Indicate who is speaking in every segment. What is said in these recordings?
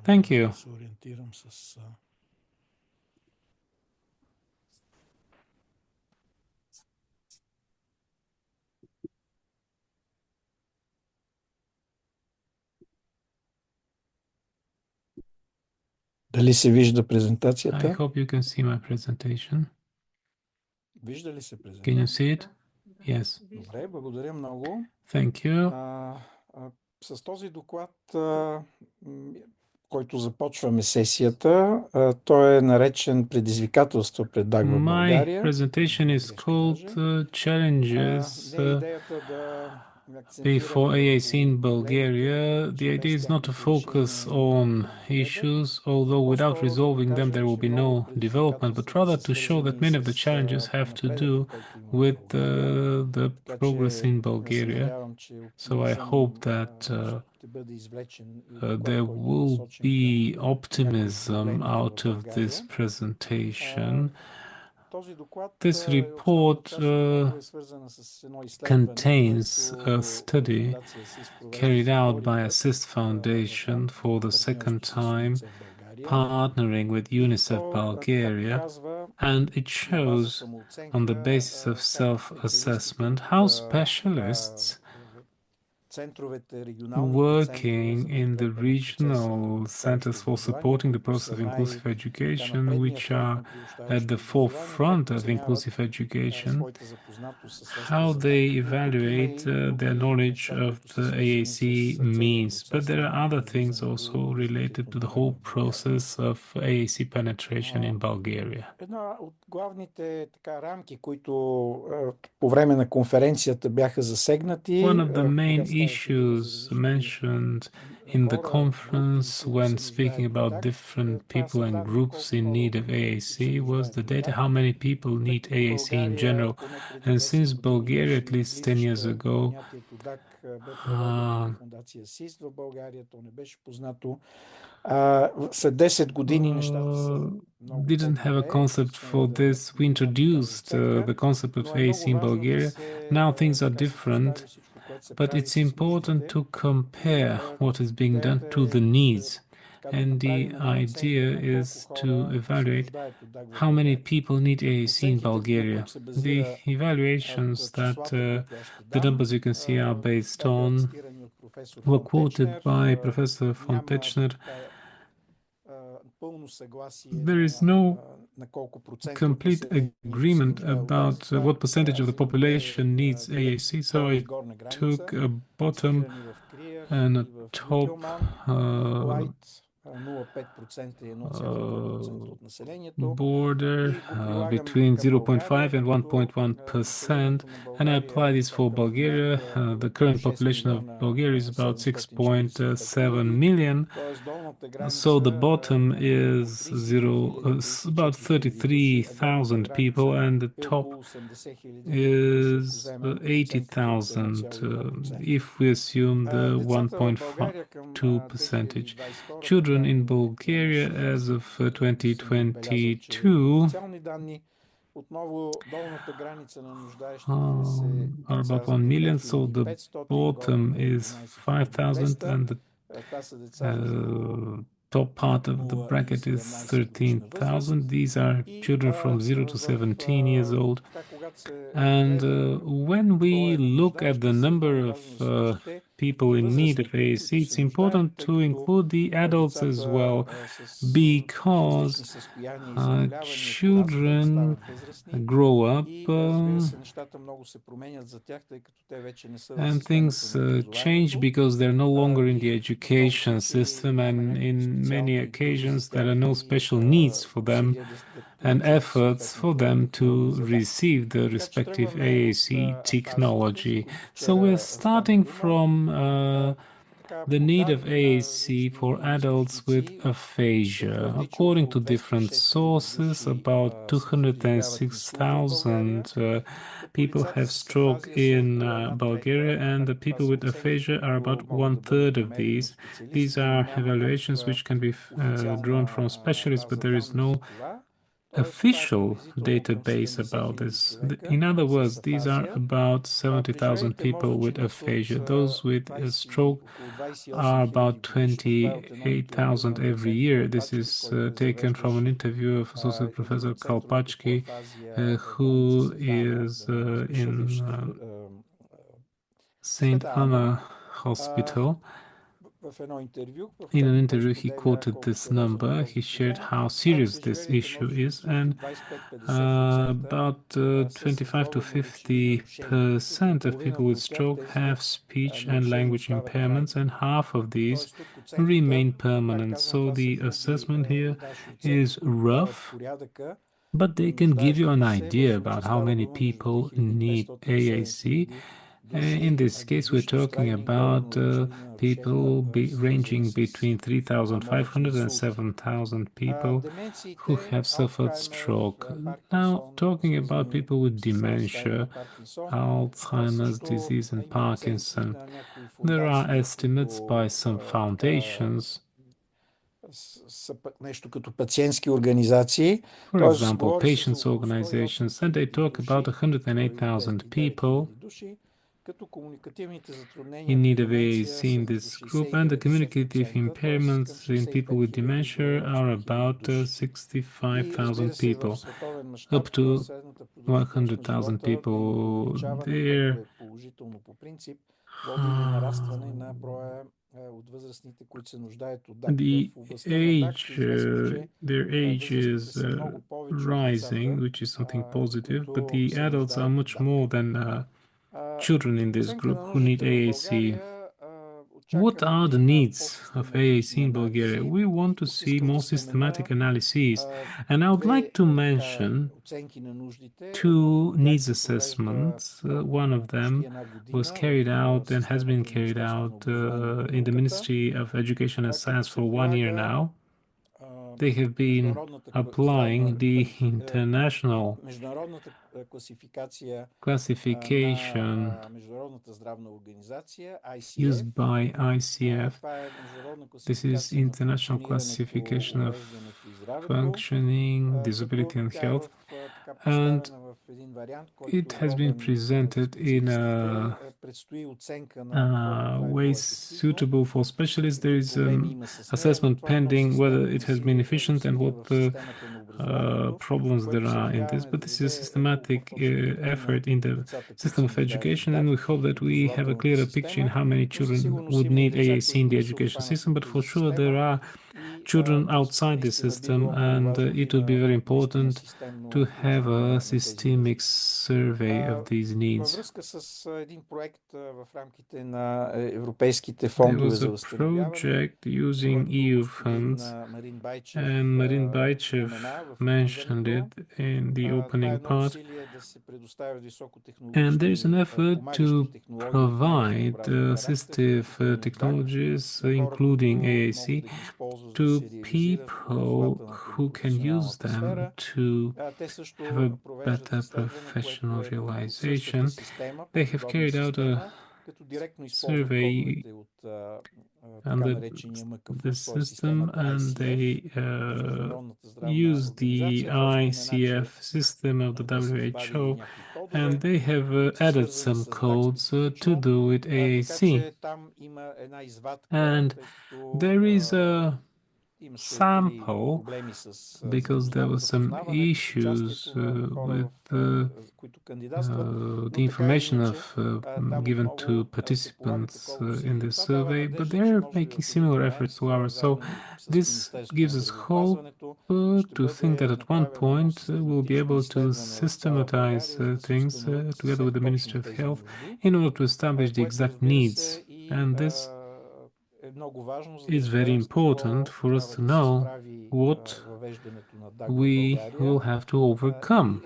Speaker 1: Thank you.
Speaker 2: Дали се вижда презентацията?
Speaker 1: I hope you can see my presentation.
Speaker 2: Вижда ли се
Speaker 1: Can you
Speaker 2: презентацията?
Speaker 1: see it? Yes.
Speaker 2: Добре, благодаря много.
Speaker 1: Thank you.
Speaker 2: С този доклад, който започваме сесията, той е наречен предизвикателство пред ДАГ в
Speaker 1: My
Speaker 2: България.
Speaker 1: presentation is called Challenges
Speaker 2: Идеята да
Speaker 1: before AAC in Bulgaria. The idea is not to focus on issues, although without resolving them there will be no development, but rather to show that many of the challenges have to do with the progress in Bulgaria. So I hope that there will be optimism out of this presentation. This report contains a study carried out by Assistive Foundation for the second time, partnering with UNICEF Bulgaria, and it shows, on the basis of self-assessment, how specialists working in the regional centers for supporting the process of inclusive education, which are at the forefront of inclusive education, how they evaluate their knowledge of the AAC means. But there are other things also related to the whole process of AAC penetration in Bulgaria.
Speaker 2: Една от главните рамки, които по време на конференцията бяха засегнати.
Speaker 1: One of the main issues mentioned in the conference when speaking about different people and groups in need of AAC was the data, how many people need AAC in general. And since Bulgaria, at least 10 years ago, didn't have a concept for this. We introduced the concept of AAC in Bulgaria. Now things are different, but it's important to compare what is being done to the needs. And the idea is to evaluate how many people need AAC in Bulgaria. The evaluations that the numbers you can see are based on were quoted by Professor Fontechner. There is no complete agreement about what percentage of the population needs AAC, so I took a bottom and a top border between 0.5 and 1.1%, and I apply this for Bulgaria. The current population of Bulgaria is about 6.7 million, so the bottom is about 33,000 people, and the top is 80,000 if we assume the 1.2 percentage. Children in Bulgaria as of 2022 are about 1 million, so the bottom is 5,000 and the top part of the bracket is 13,000. These are children from 0 to 17 years old. And when we look at the number of people in need of AAC, it's important to include the adults as well, because children grow up and things change because they're no longer in the education system, and in many occasions there are no special needs for them and efforts for them to receive the respective AAC technology. So we're starting from the need of AAC for adults with aphasia. According to different sources, about 206,000 people have stroke in Bulgaria, and the people with aphasia are about 1/3 of these. These are evaluations which can be drawn from specialists, but there is no official database about this. In other words, these are about 70,000 people with aphasia. Those with a stroke are about 28,000 every year. This is taken from an interview of Associate Professor Kalpachki, who is in St. Anna Hospital. In an interview, he quoted this number. He shared how serious this issue is, and about 25 to 50% of people with stroke have speech and language impairments, and half of these remain permanent. So the assessment here is rough, but they can give you an idea about how many people need AAC. In this case, we're talking about people ranging between 3,500 and 7,000 people who have suffered stroke. Now, talking about people with dementia, Alzheimer's disease, and Parkinson, there are estimates by some foundations. For example, patients' organizations, and they talk about 108,000 people in need of AAC in this group, and the communicative impairments in people with dementia are about 65,000 people, up to 100,000 people there. Their age is rising, which is something positive, but the adults are much more than children in this group who need AAC. What are the needs of AAC in Bulgaria? We want to see more systematic analyses, and I would like to mention two needs assessments. One of them was carried out and has been carried out in the Ministry of Education and Science for 1 year now. They have been applying the international classification used by ICF. This is International Classification of Functioning, Disability and Health, and it has been presented in a way suitable for specialists. There is an assessment pending whether it has been efficient and what problems there are in this, but this is a systematic effort in the system of education, and we hope that we have a clearer picture in how many children would need AAC in the education system. But for sure there are children outside the system, and it would be very important to have a systemic survey of these needs. There was a project using EU funds, and Marin Baichev mentioned it in the opening part. And there is an effort to provide assistive technologies, including AAC, to people who can use them to have a better professional realization. They have carried out a survey under the system, and they use the ICF system of the WHO, and they have added some codes to do with AAC. And there is a sample because there were some issues with the information given to participants in this survey, but they're making similar efforts to ours. So this gives us hope to think that at one point we'll be able to systematize things together with the Ministry of Health in order to establish the exact needs. And this is very important for us to know what we will have to overcome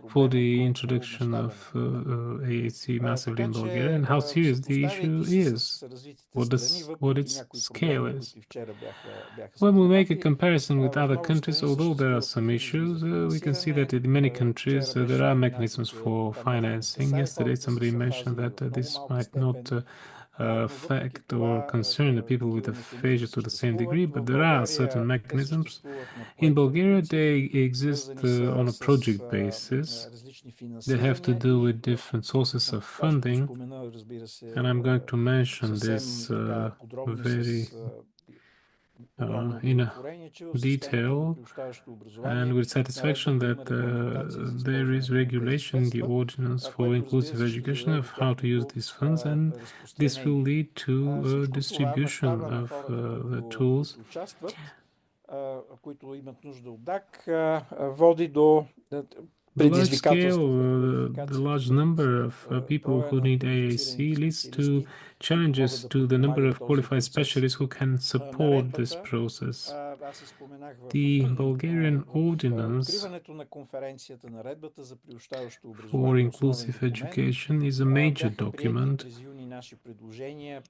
Speaker 1: for the introduction of AAC massively in Bulgaria, and how serious the issue is, what its scale is. When we make a comparison with other countries, although there are some issues, we can see that in many countries there are mechanisms for financing. Yesterday somebody mentioned that this might not affect or concern the people with aphasia to the same degree, but there are certain mechanisms. In Bulgaria, they exist on a project basis. They have to do with different sources of funding, and I'm going to mention this very in a detail and with satisfaction that there is regulation in the ordinance for inclusive education of how to use these funds, and this will lead to distribution of the tools. The large scale, the large number of people who need AAC leads to challenges to the number of qualified specialists who can support this process. The Bulgarian ordinance for inclusive education is a major document.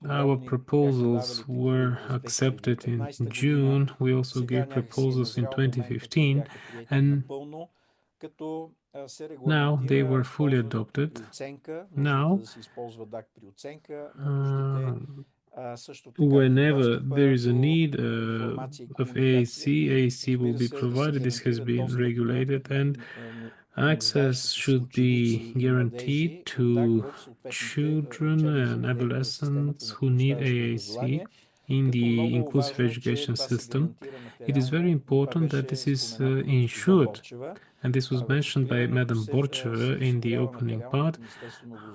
Speaker 1: Our proposals were accepted in June. We also gave proposals in 2015, and now they were fully adopted. Now, whenever there is a need of AAC, AAC will be provided. This has been regulated, and access should be guaranteed to children and adolescents who need AAC in the inclusive education system. It is very important that this is ensured, and this was mentioned by Madam Borcheva in the opening part.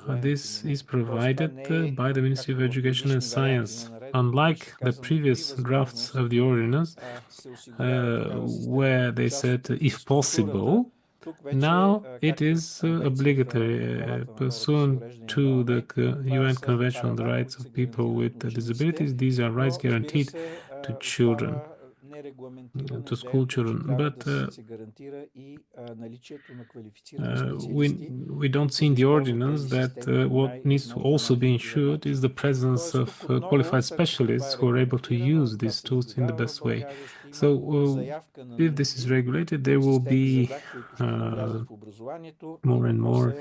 Speaker 1: This is provided by the Ministry of Education and Science. Unlike the previous drafts of the ordinance, where they said, if possible, now it is obligatory, pursuant to the UN Convention on the Rights of People with Disabilities. These are rights guaranteed to children, to school children. But we don't see in the ordinance that what needs to also be ensured is the presence of qualified specialists who are able to use these tools in the best way. So if this is regulated, there will be more and more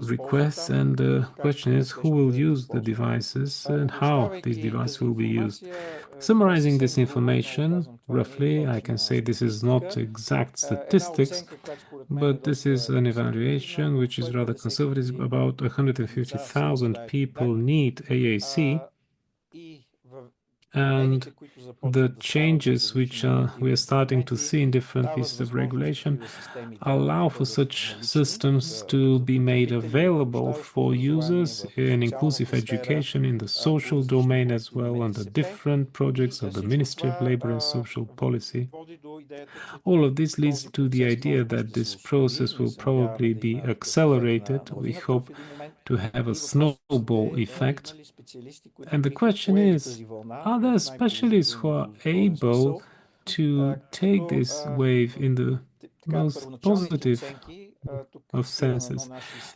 Speaker 1: requests, and the question is who will use the devices and how these devices will be used. Summarizing this information, roughly, I can say this is not exact statistics, but this is an evaluation which is rather conservative. About 150,000 people need AAC, and the changes which we are starting to see in different pieces of regulation allow for such systems to be made available for users in inclusive education, in the social domain as well, under different projects of the Ministry of Labor and Social Policy. All of this leads to the idea that this process will probably be accelerated. We hope to have a snowball effect. And the question is, are there specialists who are able to take this wave in the most positive of senses?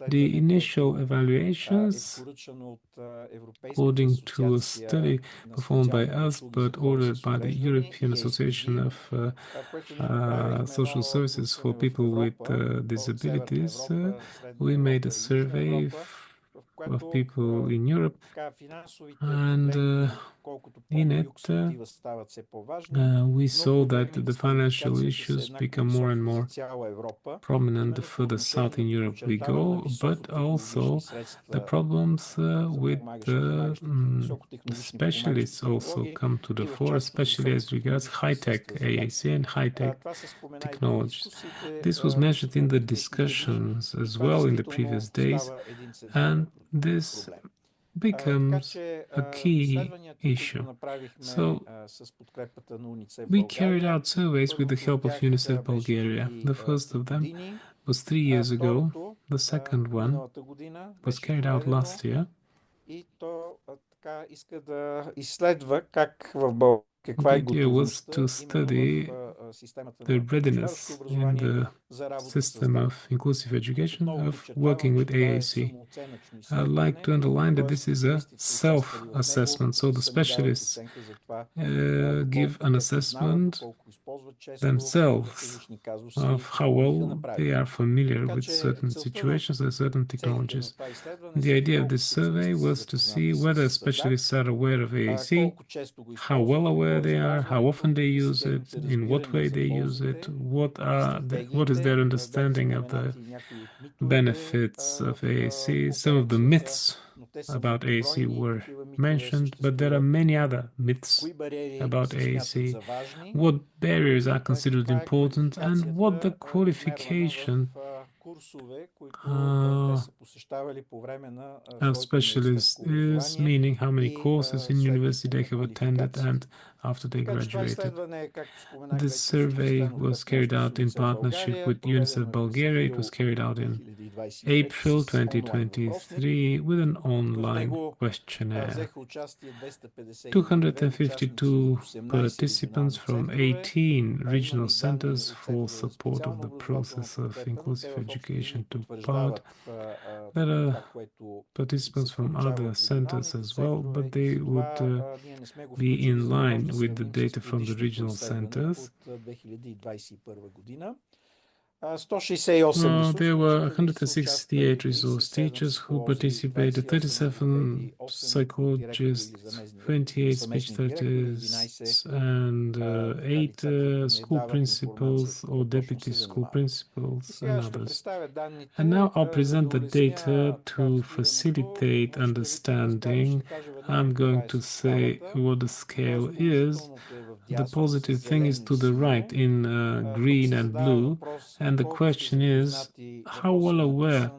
Speaker 1: The initial evaluations, according to a study performed by us but ordered by the European Association of Social Services for People with Disabilities, we made a survey of people in Europe, and in it we saw that the financial issues become more and more prominent the further south in Europe we go, but also the problems with the specialists also come to the fore, especially as regards high-tech AAC and high-tech technologies. This was mentioned in the discussions as well in the previous days, and this becomes a key issue. So we carried out surveys with the help of UNICEF Bulgaria. The first of them was 3 years ago. The second one was carried out last year. The idea was to study the readiness in the system of inclusive education of working with AAC. I'd like to underline that this is a self-assessment, so the specialists give an assessment themselves of how well they are familiar with certain situations and certain technologies. The idea of this survey was to see whether specialists are aware of AAC, how well aware they are, how often they use it, in what way they use it, what is their understanding of the benefits of AAC. Some of the myths about AAC were mentioned, but there are many other myths about AAC. What barriers are considered important and what the qualification of specialist is, meaning how many courses in university they have attended and after they graduated. This survey was carried out in partnership with UNICEF Bulgaria. It was carried out in April 2023 with an online questionnaire. 252 participants from 18 regional centers for support of the process of inclusive education took part. There are participants from other centers as well, but they would be in line with the data from the regional centers. There were 168 resource teachers who participated, 37 psychologists, 28 speech therapists, and 8 school principals or deputy school principals and others. And now I'll present the data to facilitate understanding. I'm going to say what the scale is. The positive thing is to the right in green and blue, and the question is, how well aware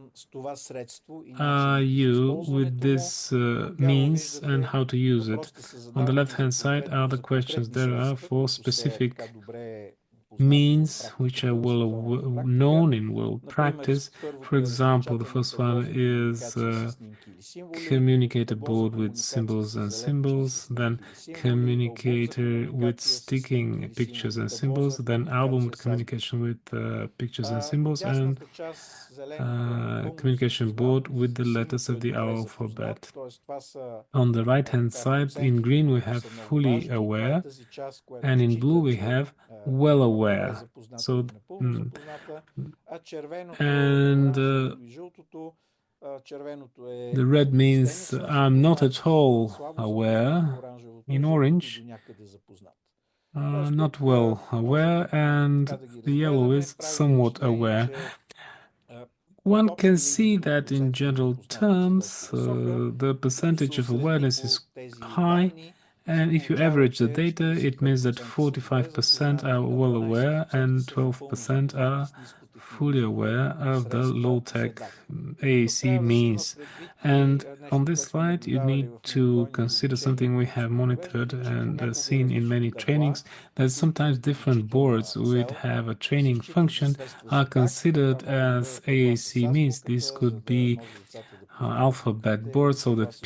Speaker 1: are you with this means and how to use it? On the left-hand side are the questions. There are 4 specific means which are well known in world practice. For example, the first one is communicator board with symbols and symbols, then communicator with sticking pictures and symbols, then album with communication with pictures and symbols, and communication board with the letters of the alphabet. On the right hand side in green we have fully aware, and in blue we have well aware. So and the red means I'm not at all aware. In orange, not well aware, and the yellow is somewhat aware. One can see that in general terms, the percentage of awareness is high, and if you average the data, it means that 45% are well aware and 12% are fully aware of the low-tech AAC means. And on this slide, you need to consider something we have monitored and seen in many trainings, that sometimes different boards which have a training function are considered as AAC means. This could be alphabet boards so that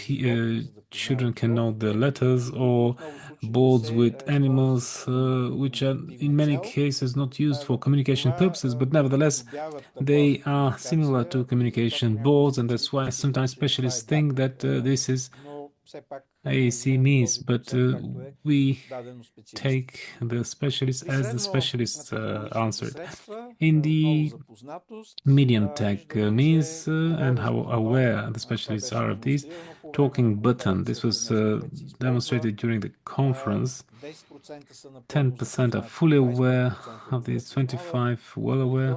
Speaker 1: children can know the letters, or boards with animals, which are in many cases not used for communication purposes, but nevertheless they are similar to communication boards, and that's why sometimes specialists think that this is AAC means, but we take the specialists as the specialists answered. In the medium tech means and how aware the specialists are of these, talking button. This was demonstrated during the conference. 10% are fully aware of these, 25 well aware.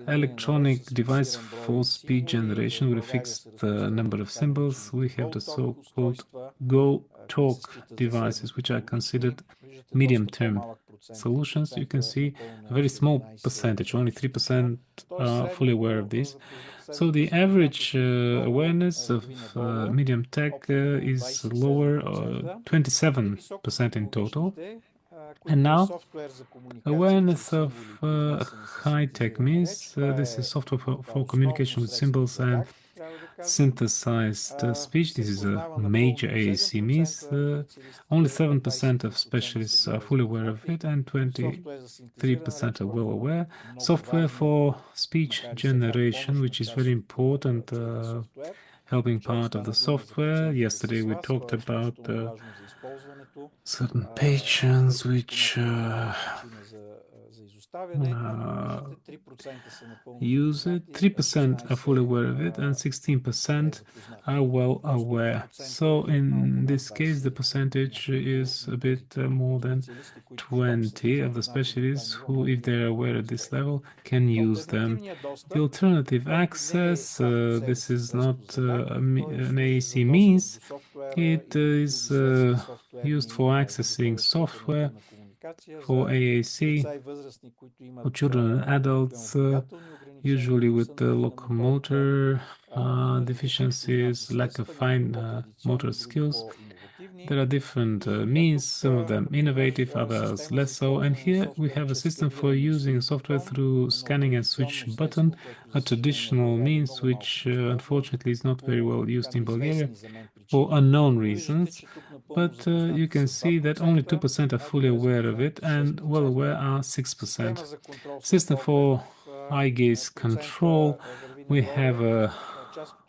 Speaker 1: Electronic device for speech generation with a fixed number of symbols. We have the so-called Go Talk devices, which are considered medium-term solutions. You can see a very small percentage, only 3% are fully aware of this. So the average awareness of medium tech is lower, 27% in total. And now, awareness of high-tech means this is software for communication with symbols and synthesized speech. This is a major AAC means. Only 7% of specialists are fully aware of it, and 23% are well aware. Software for speech generation, which is very important, helping part of the software. Yesterday we talked about certain patients which use it. 3% are fully aware of it, and 16% are well aware. So in this case, the percentage is a bit more than 20 of the specialists who, if they're aware at this level, can use them. The alternative access, this is not an AAC means. It is used for accessing software for AAC for children and adults, usually with the locomotor deficiencies, lack of fine motor skills. There are different means, some of them innovative, others less so. And here we have a system for using software through scanning and switch button, a traditional means which unfortunately is not very well used in Bulgaria for unknown reasons. But you can see that only 2% are fully aware of it, and well aware are 6%. System for eye gaze control, we have a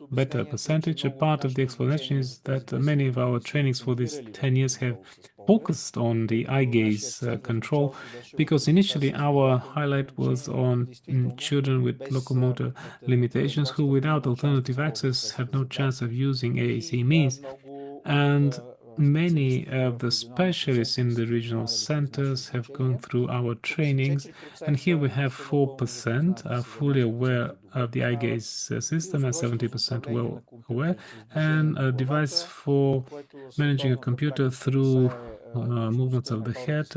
Speaker 1: better percentage. A part of the explanation is that many of our trainings for these 10 years have focused on the eye gaze control, because initially our highlight was on children with locomotor limitations who without alternative access have no chance of using AAC means. And many of the specialists in the regional centers have gone through our trainings, and here we have 4% are fully aware of the eye gaze system and 70% well aware, and a device for managing a computer through movements of the head.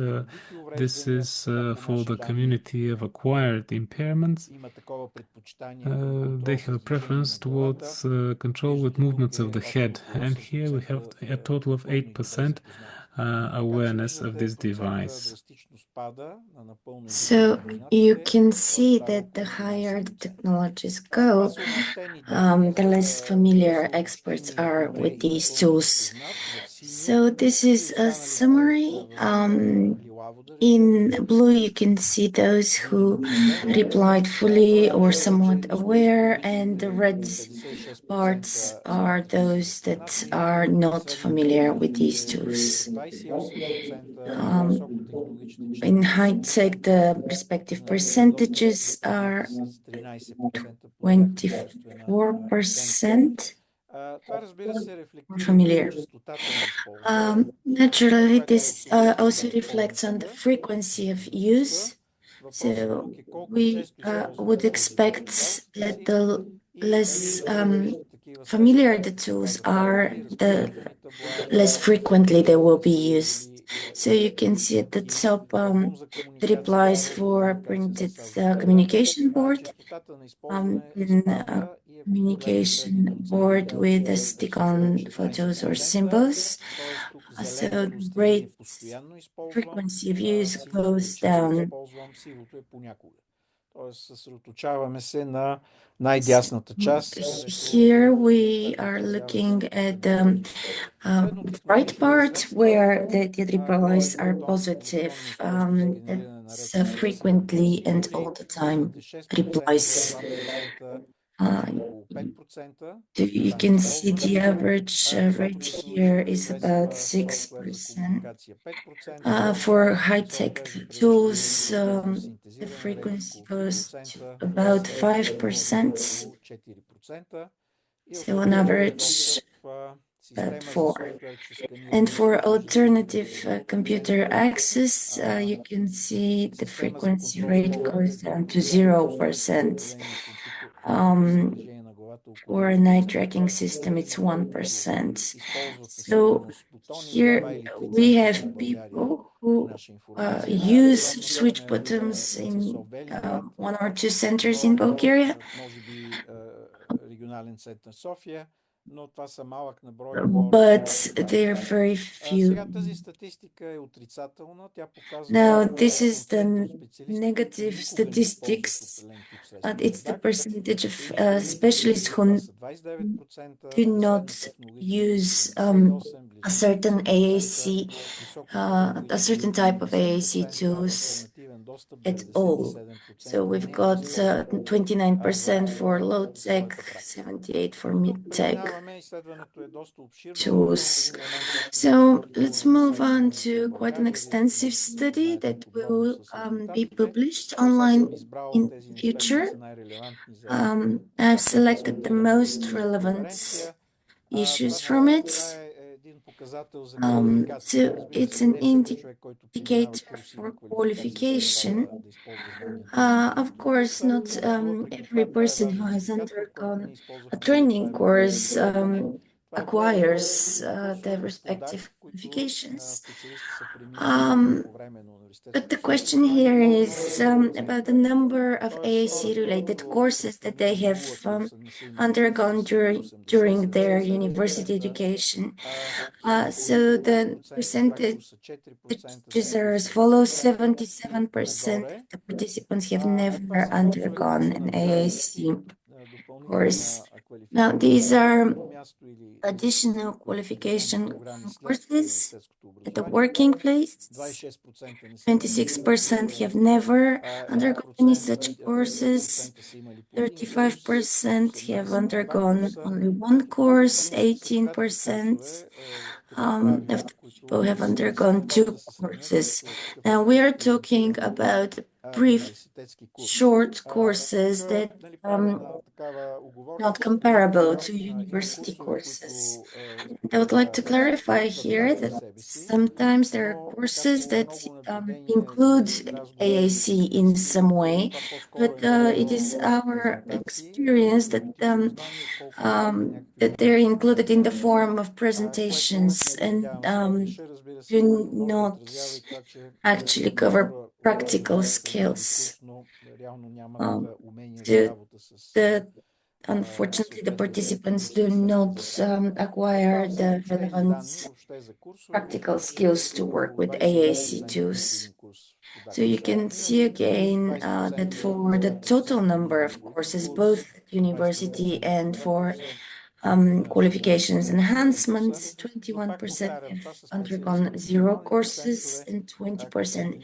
Speaker 1: This is for the community of acquired impairments. They have a preference towards control with movements of the head, and here we have a total of 8% awareness of this device.
Speaker 3: So you can see that the higher the technologies go, the less familiar experts are with these tools. So this is a summary. In blue, you can see those who replied fully or somewhat aware, and the red parts are those that are not familiar with these tools. In high tech, the respective percentages are 24%. Familiar. Naturally, this also reflects on the frequency of use. So we would expect that the less familiar the tools are, the less frequently they will be used. So you can see at the top the replies for printed communication board. In a communication board with a stick-on photos or symbols. So the rate frequency of use goes down. Here we are looking at the right part where the replies are positive. It's frequently and all the time replies. You can see the average rate here is about 6%. For high-tech tools, the frequency goes to about 5%. So on average, about 4%. And for alternative computer access, you can see the frequency rate goes down to 0%. For a night tracking system, it's 1%. So here we have people who use switch buttons in 1 or 2 centers in Bulgaria. but they're very few. Now, this is the negative statistics. It's the percentage of specialists who do not use a certain AAC, a certain type of AAC tools at all. So we've got 29% for low tech, 78% for mid tech tools. So let's move on to quite an extensive study that will be published online in the future. I've selected the most relevant issues from it. So it's an indicator for qualification. Of course, not every person who has undergone a training course acquires the respective qualifications. But the question here is about the number of AAC-related courses that they have undergone during their university education. So the percentages are as follows: 77% of the participants have never undergone an AAC course. Now, these are additional qualification courses at the working place. 26% have never undergone any such courses. 35% have undergone only one course. 18% of the people have undergone 2 courses. Now, we are talking about brief, short courses that not comparable to university courses. And I would like to clarify here that sometimes there are courses that include AAC in some way, but it is our experience that that they're included in the form of presentations and do not actually cover practical skills. Unfortunately, the participants do not acquire the relevant practical skills to work with AAC tools. So you can see again that for the total number of courses, both at university and for qualifications enhancements, 21% have undergone 0 courses and 20%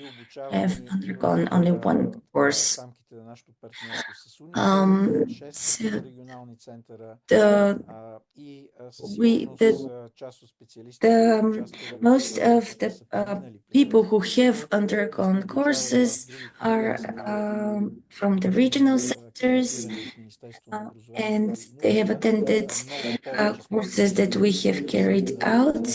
Speaker 3: have undergone only 1 course. Most of the people who have undergone courses are from the regional centers, and they have attended courses that we have carried out.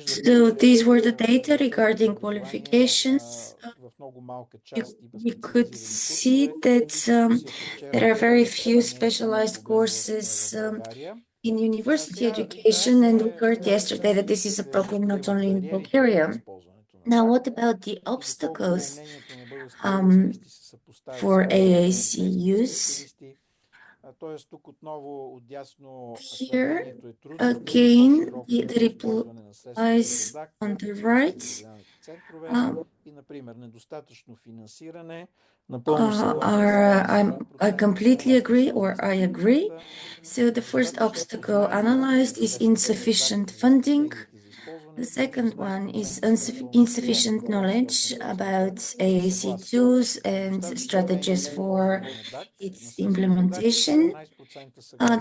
Speaker 3: So these were the data regarding qualifications. We could see that there are very few specialized courses in university education, and we heard yesterday that this is a problem not only in Bulgaria. Now, what about the obstacles for AAC use? Here, again, the replies on the right. I completely agree, or I agree. So the first obstacle analyzed is insufficient funding. The second one is insufficient knowledge about AAC tools and strategies for its implementation.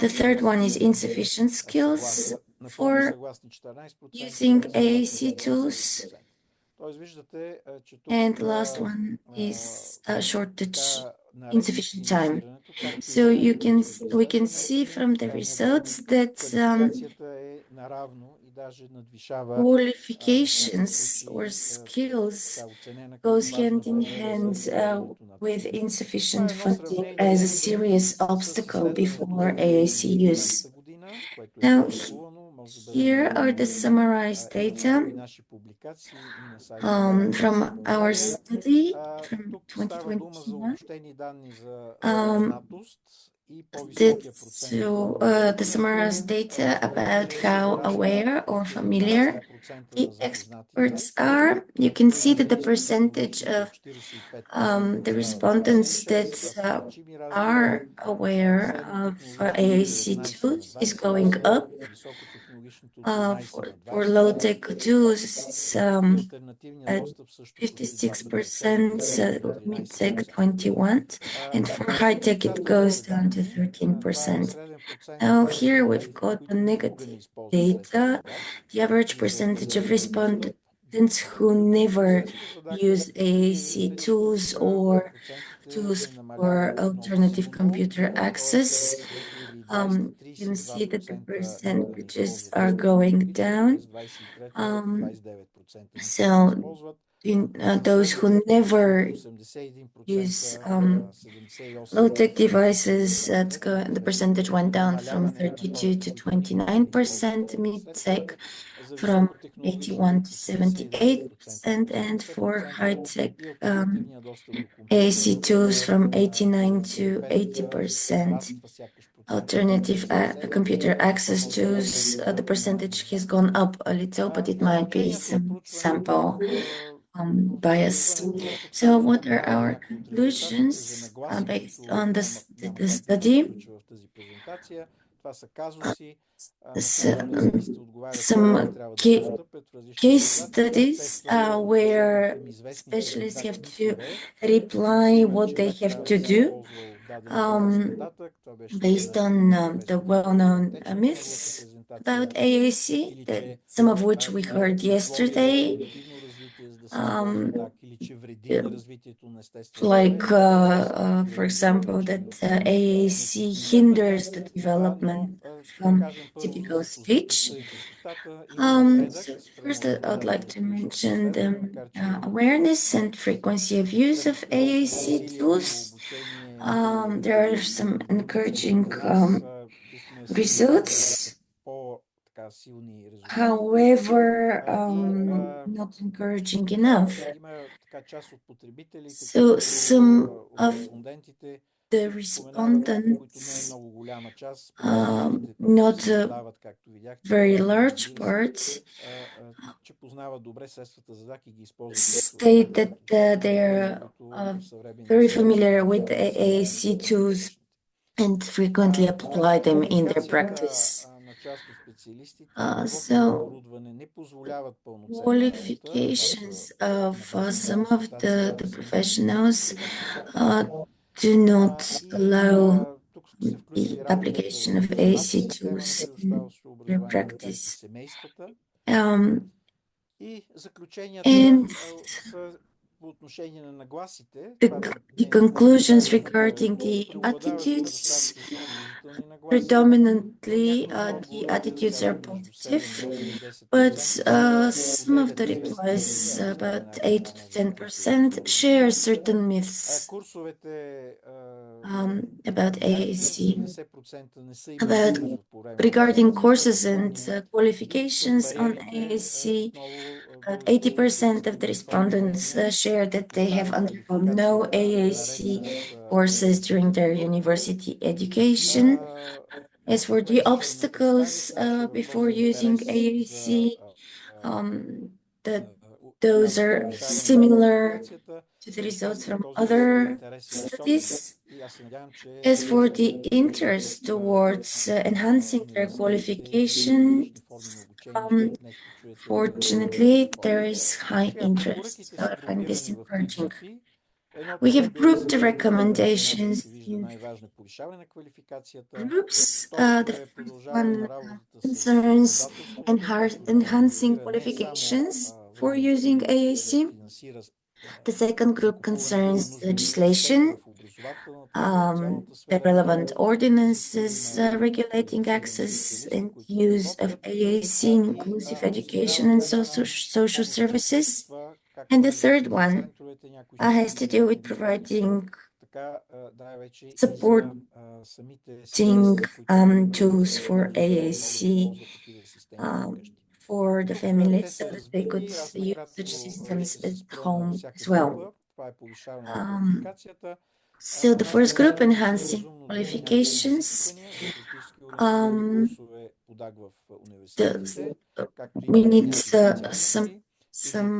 Speaker 3: The third one is insufficient skills for using AAC tools. And the last one is shortage, insufficient time. So we can see from the results that qualifications or skills goes hand in hand with insufficient funding as a serious obstacle before AAC use. Now, here are the summarized data from our study from 2021. The summarized data about how aware or familiar the experts are. You can see that the percentage of the respondents that are aware of AAC tools is going up. For low-tech tools, it's at 56%, mid-tech 21%, and for high-tech it goes down to 13%. Now here we've got the negative data, the average percentage of respondents who never use AAC tools or tools for alternative computer access. You can see that the percentages are going down. So those who never use low-tech devices, the percentage went down from 32 to 29%, mid-tech from 81 to 78%, and for high-tech AAC tools from 89 to 80%. Alternative computer access tools, the percentage has gone up a little, but it might be some sample bias. So what are our conclusions based on the study? Some case studies where specialists have to reply what they have to do based on the well-known myths about AAC, some of which we heard yesterday. Like, for example, that AAC hinders the development from typical speech. So first, I'd like to mention the awareness and frequency of use of AAC tools. There are some encouraging results. However, not encouraging enough. So some of the respondents, not a very large part, state that they're very familiar with the AAC tools and frequently apply them in their practice. So qualifications of some of the professionals do not allow the application of AAC tools in their practice. And the conclusions regarding the attitudes, predominantly the attitudes are positive, but some of the replies, about 8 to 10%, share certain myths about AAC. Regarding courses and qualifications on AAC, about 80% of the respondents share that they have undergone no AAC courses during their university education. As for the obstacles before using AAC, those are similar to the results from other studies. As for the interest towards enhancing their qualifications, fortunately, there is high interest, so I find this encouraging. We have grouped the recommendations in groups. The first one concerns enhancing qualifications for using AAC. The second group concerns legislation, the relevant ordinances regulating access and use of AAC in inclusive education and social services. And the third one has to do with providing supporting tools for AAC for the families so that they could use such systems at home as well. So the first group, enhancing qualifications. We need some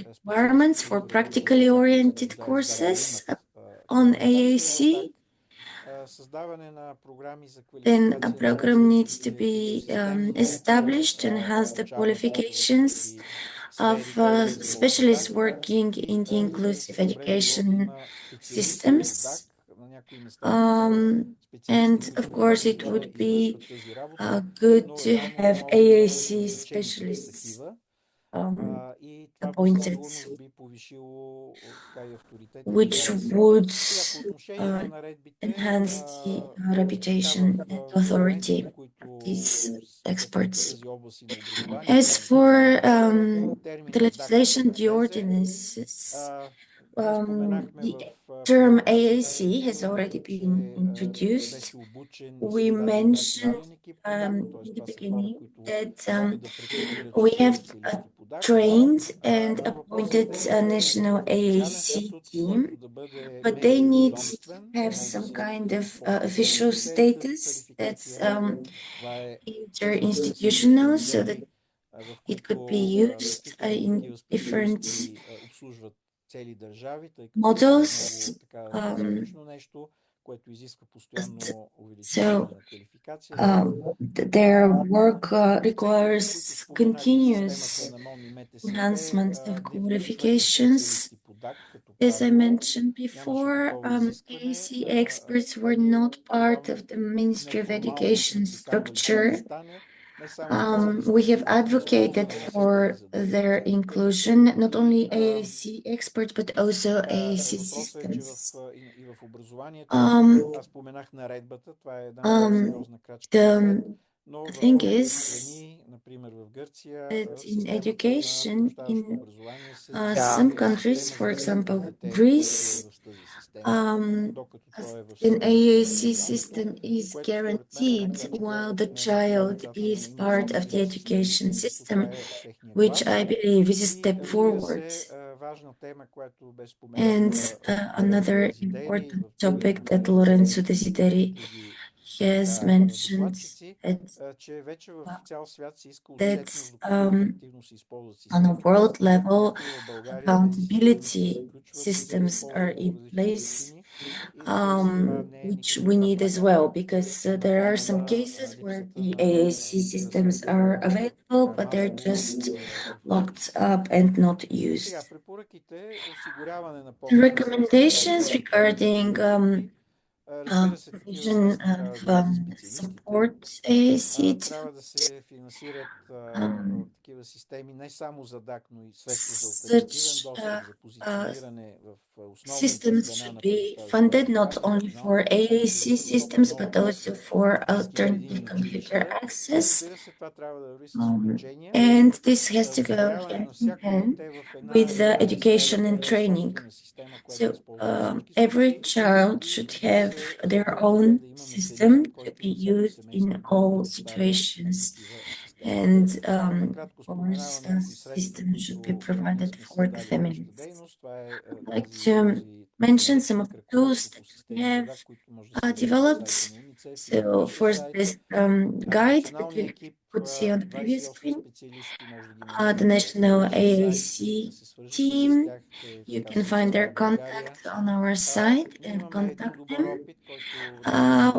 Speaker 3: requirements for practically oriented courses on AAC. Then a program needs to be established to enhance the qualifications of specialists working in the inclusive education systems. And of course, it would be good to have AAC specialists appointed, which would enhance the reputation and authority of these experts. As for the legislation, the ordinances, the term AAC has already been introduced. We mentioned in the beginning that we have trained and appointed a national AAC team, but they need to have some kind of official status that's interinstitutional so that it could be used in different models. So their work requires continuous enhancement of qualifications. As I mentioned before, AAC experts were not part of the Ministry of Education structure. We have advocated for their inclusion, not only AAC experts, but also AAC systems. The thing is that in education, in some countries, for example, Greece, an AAC system is guaranteed while the child is part of the education system, which I believe is a step forward. And another important topic that Lorenzo Desideri has mentioned that on a world level, accountability systems are in place, which we need as well, because there are some cases where the AAC systems are available, but they're just locked up and not used. The recommendations regarding provision of support AAC such systems should be funded not only for AAC systems but also for alternative computer access. And this has to go hand in hand with education and training. So every child should have their own system to be used in all situations. And of course, a system should be provided for the families. I'd like to mention some of the tools that we have developed. So first, this guide that you could see on the previous screen, the National AAC team. You can find their contact on our site and contact them.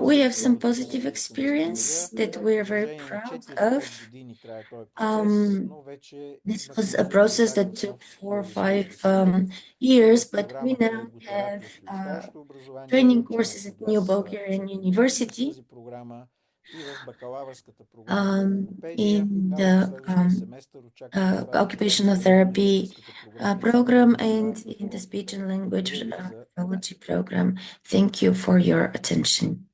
Speaker 3: We have some positive experience that we're very proud of. This was a process that took 4 or 5 years, but we now have training courses at New Bulgarian University in the occupational therapy program and in the speech and language pathology program. Thank you for your attention.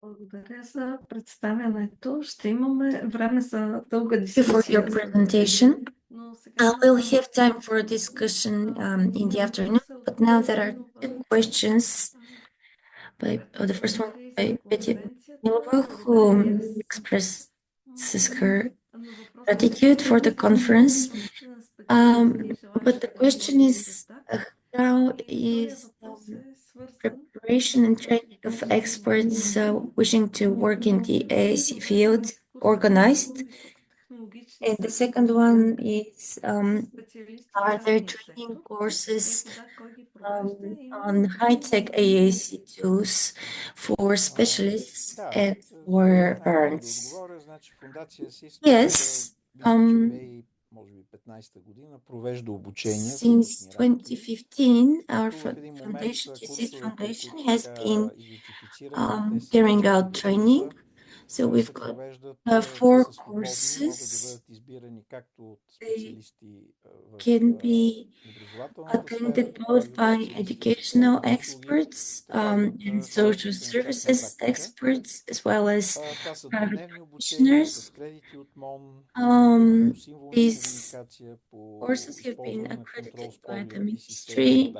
Speaker 4: Благодаря за представянето. Ще имаме време за дълга дискусия.
Speaker 3: For your presentation. We'll have time for a discussion in the afternoon, but now there are 2 questions the first one by Betty Milova, who expresses her gratitude for the conference. But the question is, how is preparation and training of experts wishing to work in the AAC field organized? And the second one is, are there training courses on high-tech AAC tools for specialists and for parents? Yes. Since 2015, our foundation, Assistive Foundation, has been carrying out training. So we've got 4 courses. They can be attended both by educational experts and social services experts, as well as private practitioners. These courses have been accredited by the ministry,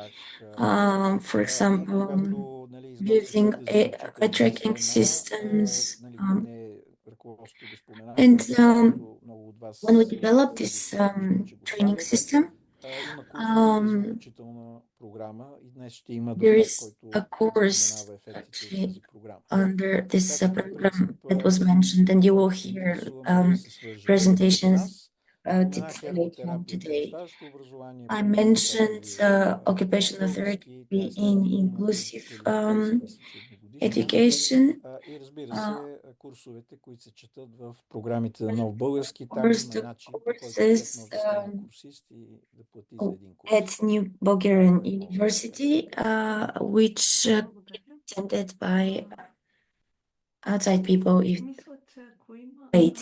Speaker 3: for example, using eye tracking systems. And when we developed this training system, there is a course actually under this program that was mentioned, and you will hear presentations later on today. I mentioned occupational therapy in inclusive education. Courses at New Bulgarian University, which attended by outside people if paid.